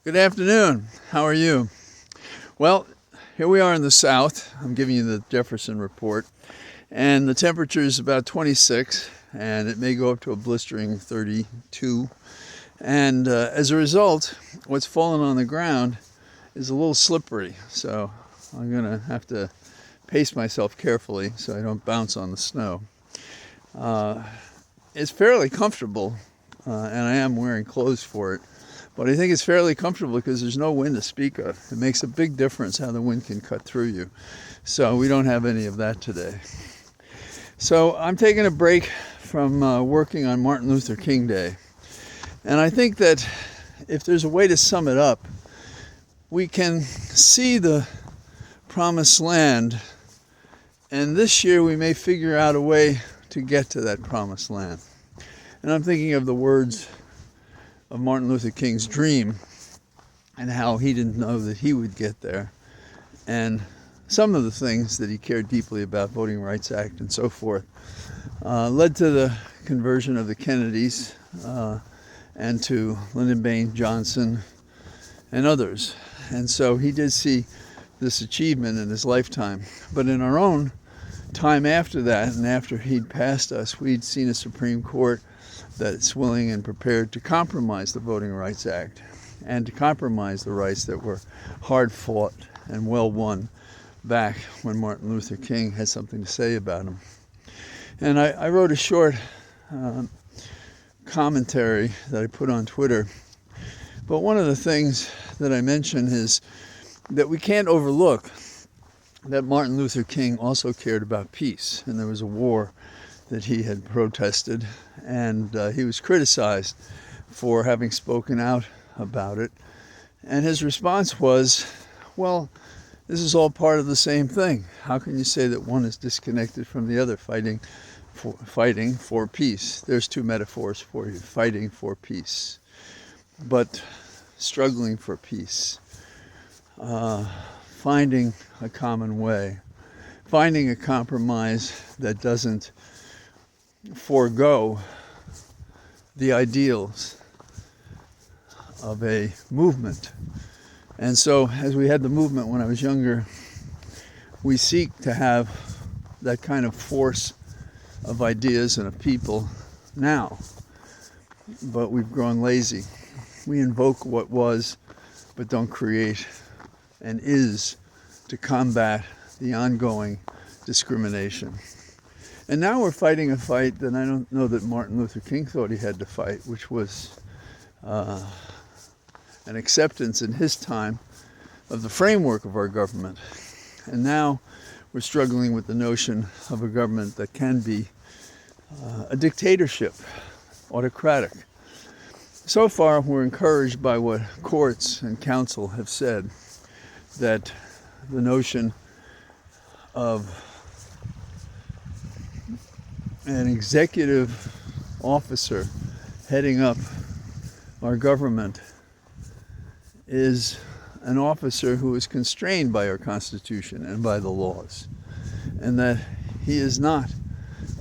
Good afternoon. How are you? Well, here we are in the south. I'm giving you the Jefferson report. And the temperature is about 26, and it may go up to a blistering 32. And as a result, what's fallen on the ground is a little slippery. So I'm going to have to pace myself carefully so I don't bounce on the snow. It's fairly comfortable, and I am wearing clothes for it. But I think it's fairly comfortable because there's no wind to speak of. It makes a big difference how the wind can cut through you. So we don't have any of that today. So I'm taking a break from working on Martin Luther King Day. And I think that if there's a way to sum it up, we can see the promised land. And this year we may figure out a way to get to that promised land. And I'm thinking of the words of Martin Luther King's dream and how he didn't know that he would get there, and some of the things that he cared deeply about, Voting Rights Act and so forth, led to the conversion of the Kennedys and to Lyndon Baines Johnson and others. And so he did see this achievement in his lifetime. But in our own time after that, and after he'd passed us, we'd seen a Supreme Court that's willing and prepared to compromise the Voting Rights Act and to compromise the rights that were hard fought and well won back when Martin Luther King had something to say about them. And I wrote a short commentary that I put on Twitter. But one of the things that I mention is that we can't overlook that Martin Luther King also cared about peace, and there was a war that he had protested, and he was criticized for having spoken out about it. And his response was, well, this is all part of the same thing. How can you say that one is disconnected from the other, fighting for peace? There's two metaphors for you: fighting for peace, but struggling for peace, finding a common way, finding a compromise that doesn't forego the ideals of a movement. And so, as we had the movement when I was younger, we seek to have that kind of force of ideas and of people now. But we've grown lazy. We invoke what was, but don't create and is to combat the ongoing discrimination. And now we're fighting a fight that I don't know that Martin Luther King thought he had to fight, which was an acceptance in his time of the framework of our government. And now we're struggling with the notion of a government that can be a dictatorship, autocratic. So far, we're encouraged by what courts and counsel have said, that the notion of an executive officer heading up our government is an officer who is constrained by our Constitution and by the laws, and that he is not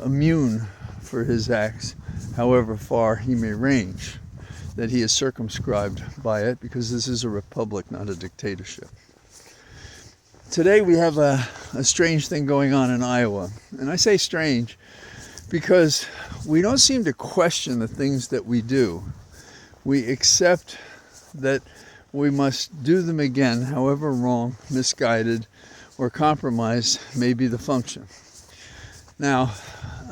immune for his acts, however far he may range, that he is circumscribed by it, because this is a republic, not a dictatorship. Today we have a strange thing going on in Iowa, and I say strange because we don't seem to question the things that we do. We accept that we must do them again, however wrong, misguided, or compromised may be the function. Now,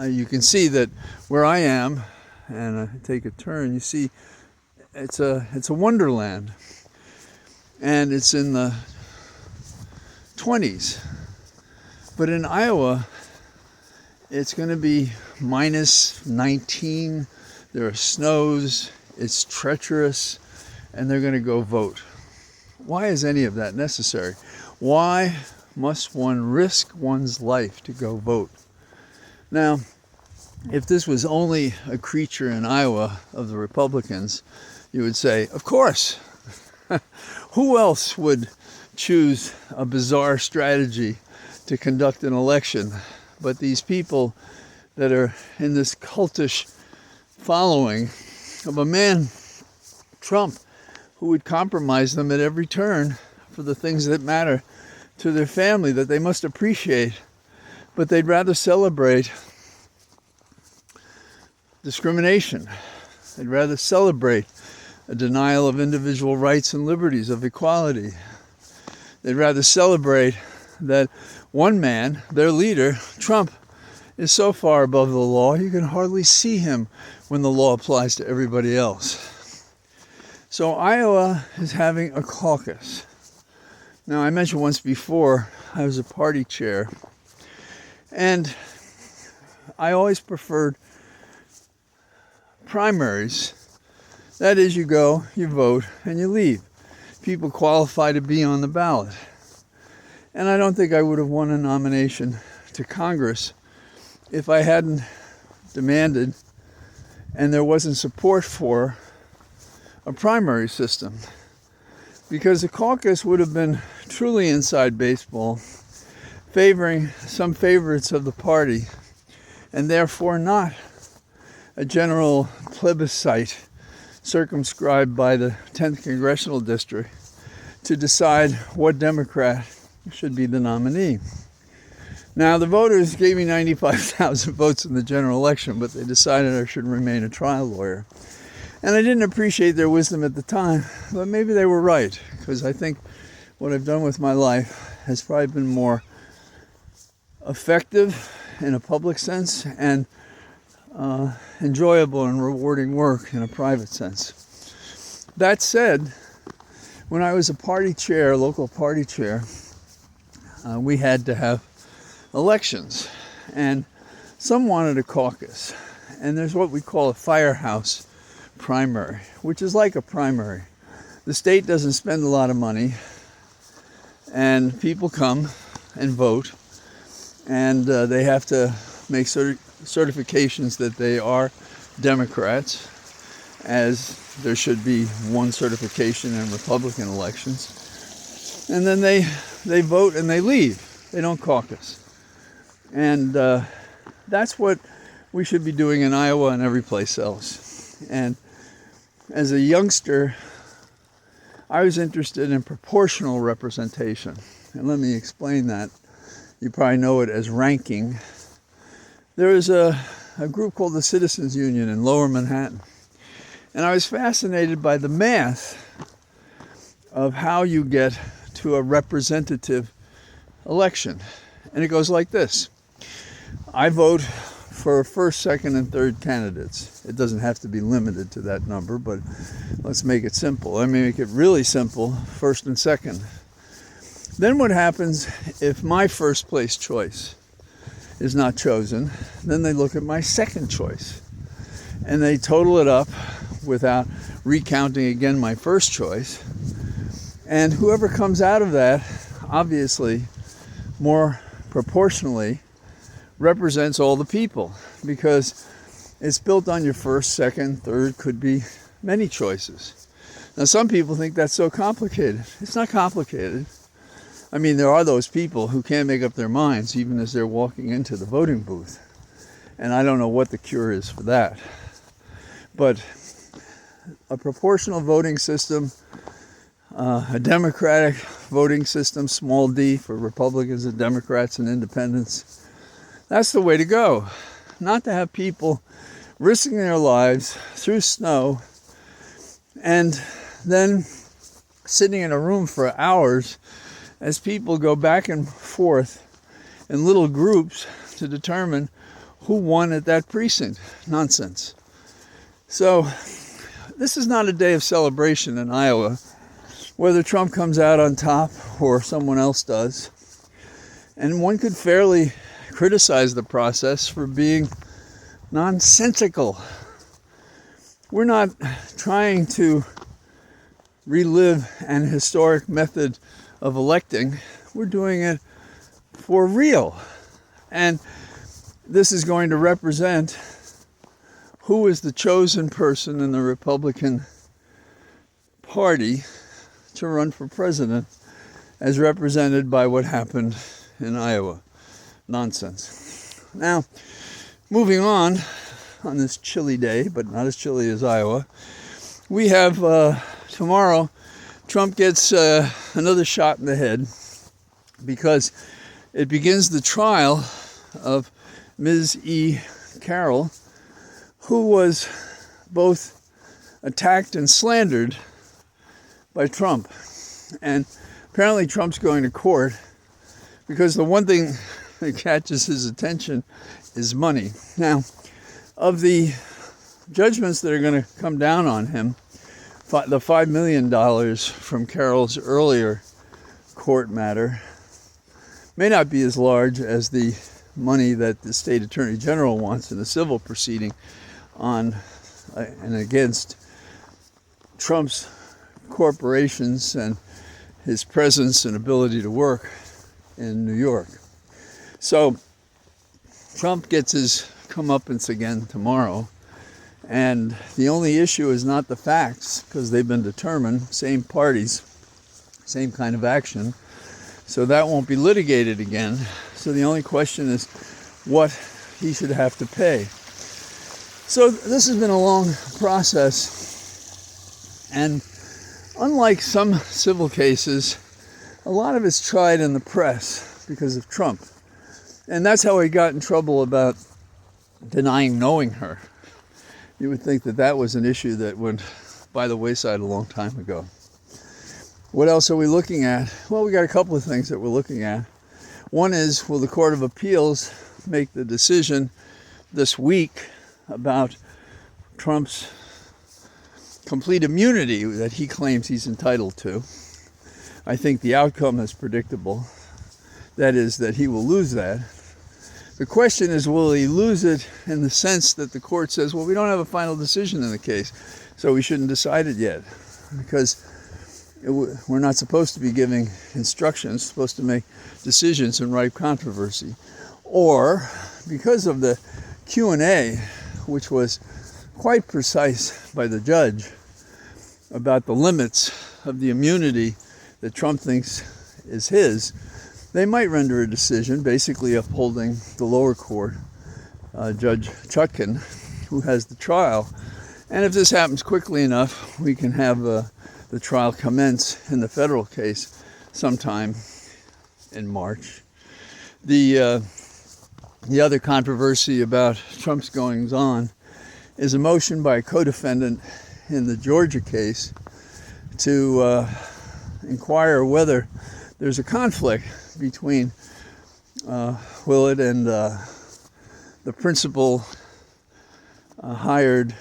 you can see that where I am, and I take a turn, you see it's a wonderland, and it's in the 20s. But in Iowa, it's going to be minus 19. There are snows. It's treacherous, and they're going to go vote. Why is any of that necessary? Why must one risk one's life to go vote? Now, if this was only a creature in Iowa of the Republicans, you would say, of course. Who else would choose a bizarre strategy to conduct an election but these people that are in this cultish following of a man, Trump, who would compromise them at every turn for the things that matter to their family that they must appreciate, but they'd rather celebrate discrimination. They'd rather celebrate a denial of individual rights and liberties, of equality. They'd rather celebrate that one man, their leader, Trump, is so far above the law you can hardly see him when the law applies to everybody else. So Iowa is having a caucus. Now, I mentioned once before I was a party chair, and I always preferred primaries. That is, you go, you vote, and you leave. People qualify to be on the ballot. And I don't think I would have won a nomination to Congress if I hadn't demanded and there wasn't support for a primary system. Because the caucus would have been truly inside baseball, favoring some favorites of the party, and therefore not a general plebiscite circumscribed by the 10th Congressional District to decide what Democrat should be the nominee. Now, the voters gave me 95,000 votes in the general election, but they decided I should remain a trial lawyer. And I didn't appreciate their wisdom at the time, but maybe they were right, because I think what I've done with my life has probably been more effective in a public sense and enjoyable and rewarding work in a private sense. That said, when I was a party chair, local party chair, we had to have elections, and some wanted a caucus, and there's what we call a firehouse primary, which is like a primary. The state doesn't spend a lot of money, and people come and vote, and they have to make certifications that they are Democrats, as there should be one certification in Republican elections. And then they vote and they leave. They don't caucus. And that's what we should be doing in Iowa and every place else. And as a youngster, I was interested in proportional representation. And let me explain that. You probably know it as ranking. There was a group called the Citizens Union in Lower Manhattan. And I was fascinated by the math of how you get to a representative election. And it goes like this. I vote for first, second, and third candidates. It doesn't have to be limited to that number, but let's make it simple. Let me make it really simple, first and second. Then what happens if my first place choice is not chosen? Then they look at my second choice, and they total it up without recounting again my first choice. And whoever comes out of that, obviously, more proportionally, represents all the people, because it's built on your first, second, third, could be many choices. Now, some people think that's so complicated. It's not complicated. I mean, there are those people who can't make up their minds even as they're walking into the voting booth. And I don't know what the cure is for that. But a proportional voting system, a democratic voting system, small d for Republicans and Democrats and independents, that's the way to go. Not to have people risking their lives through snow and then sitting in a room for hours as people go back and forth in little groups to determine who won at that precinct. Nonsense. So this is not a day of celebration in Iowa, whether Trump comes out on top or someone else does. And one could fairly criticize the process for being nonsensical. We're not trying to relive an historic method of electing. We're doing it for real. And this is going to represent who is the chosen person in the Republican Party to run for president, as represented by what happened in Iowa. Nonsense. Now, moving on this chilly day, but not as chilly as Iowa, we have tomorrow Trump gets another shot in the head because it begins the trial of Ms. E. Carroll, who was both attacked and slandered by Trump. And apparently Trump's going to court because the one thing that catches his attention is money. Now, of the judgments that are going to come down on him, the $5 million from Carroll's earlier court matter may not be as large as the money that the state attorney general wants in a civil proceeding on and against Trump's corporations and his presence and ability to work in New York. So Trump gets his comeuppance again tomorrow, and the only issue is not the facts, because they've been determined, same parties, same kind of action, so that won't be litigated again. So the only question is what he should have to pay. So this has been a long process, and unlike some civil cases, a lot of it's tried in the press because of Trump. And that's how he got in trouble about denying knowing her. You would think that that was an issue that went by the wayside a long time ago. What else are we looking at? Well, we got a couple of things that we're looking at. One is, will the Court of Appeals make the decision this week about Trump's complete immunity that he claims he's entitled to? I think the outcome is predictable. That is, that he will lose that. The question is, will he lose it in the sense that the court says, well, we don't have a final decision in the case, so we shouldn't decide it yet, because we're not supposed to be giving instructions, supposed to make decisions in ripe controversy. Or because of the Q&A, which was quite precise by the judge about the limits of the immunity that Trump thinks is his, they might render a decision basically upholding the lower court, Judge Chutkan, who has the trial. And if this happens quickly enough, we can have the trial commence in the federal case sometime in March. The other controversy about Trump's goings-on is a motion by a co-defendant in the Georgia case to inquire whether there's a conflict between Willett and the principal hired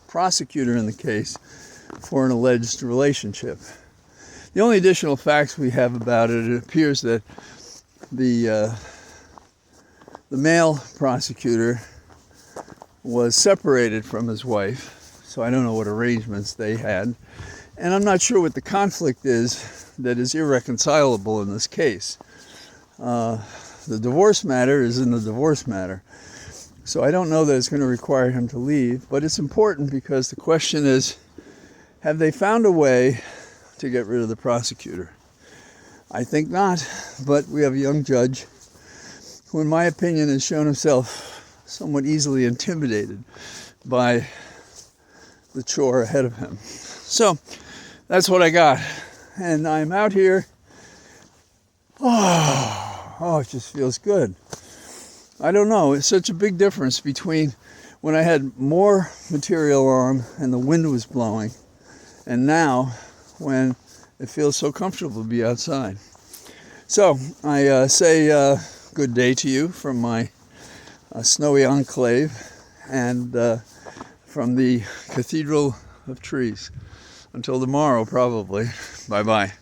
prosecutor in the case for an alleged relationship. The only additional facts we have about it, it appears that the male prosecutor was separated from his wife, so I don't know what arrangements they had, and I'm not sure what the conflict is that is irreconcilable in this case. The divorce matter is in the divorce matter, so I don't know that it's going to require him to leave, but it's important because the question is, have they found a way to get rid of the prosecutor? I think not, but we have a young judge who, in my opinion, has shown himself somewhat easily intimidated by the chore ahead of him. So that's what I got. And I'm out here. Oh, it just feels good. I don't know. It's such a big difference between when I had more material on and the wind was blowing, and now when it feels so comfortable to be outside. So I say good day to you from my snowy enclave and from the Cathedral of Trees. Until tomorrow, probably. Bye-bye.